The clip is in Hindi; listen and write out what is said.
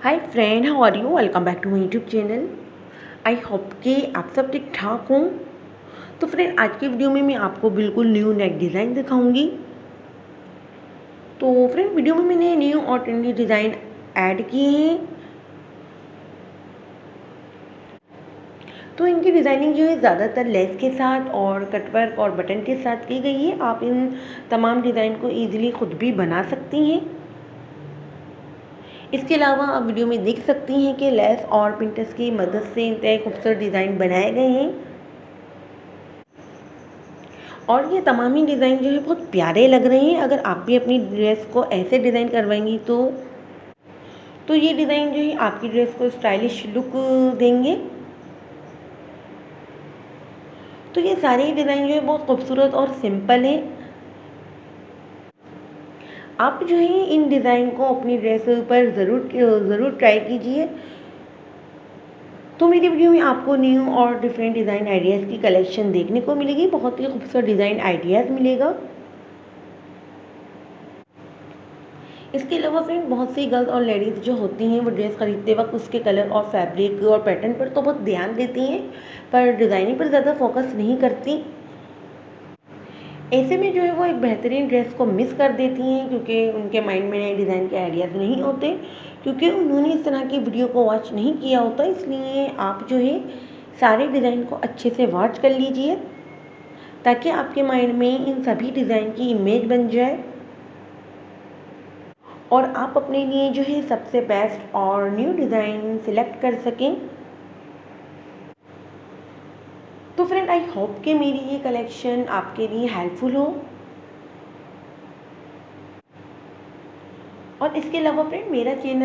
Hi friend, how are you? Welcome back to my YouTube channel. I hope कि आप सब ठीक ठाक हों। तो फ्रेंड, आज की वीडियो में मैं आपको बिल्कुल न्यू नेक डिज़ाइन दिखाऊंगी। तो फ्रेंड, वीडियो में मैंने न्यू और ट्रेंडी डिज़ाइन ऐड किए हैं। तो इनकी डिज़ाइनिंग जो है ज़्यादातर लेस के साथ और कटवर्क और बटन के साथ की गई है। आप इन तमाम डिज़ाइन को ईजिली खुद भी बना सकती हैं। इसके अलावा आप वीडियो में देख सकती हैं कि लेस और पिंटरेस्ट की मदद से इंतहाई खूबसूरत डिज़ाइन बनाए गए हैं और ये तमाम ही डिज़ाइन जो है बहुत प्यारे लग रहे हैं। अगर आप भी अपनी ड्रेस को ऐसे डिज़ाइन करवाएंगी तो ये डिज़ाइन जो है आपकी ड्रेस को स्टाइलिश लुक देंगे। तो ये सारे ही डिज़ाइन जो है बहुत खूबसूरत और सिंपल है। आप जो है इन डिज़ाइन को अपनी ड्रेस पर ज़रूर ट्राई कीजिए। तो मेरी वीडियो में आपको न्यू और डिफरेंट डिज़ाइन आइडियाज़ की कलेक्शन देखने को मिलेगी। बहुत ही खूबसूरत डिज़ाइन आइडियाज़ मिलेगा। इसके अलावा फ्रेंड, बहुत सी गर्ल्स और लेडीज़ जो होती हैं वो ड्रेस खरीदते वक्त उसके कलर और फैब्रिक और पैटर्न पर तो बहुत ध्यान देती हैं, पर डिज़ाइनिंग पर ज़्यादा फोकस नहीं करती। ऐसे में जो है वो एक बेहतरीन ड्रेस को मिस कर देती हैं, क्योंकि उनके माइंड में नए डिज़ाइन के आइडियाज़ नहीं होते, क्योंकि उन्होंने इस तरह की वीडियो को वॉच नहीं किया होता। इसलिए आप जो है सारे डिज़ाइन को अच्छे से वॉच कर लीजिए, ताकि आपके माइंड में इन सभी डिज़ाइन की इमेज बन जाए और आप अपने लिए जो है सबसे बेस्ट और न्यू डिज़ाइन सिलेक्ट कर सकें। तो फ्रेंड, आई होप कि मेरी ये कलेक्शन आपके लिए हेल्पफुल हो। और इसके अलावा फ्रेंड, मेरा चैनल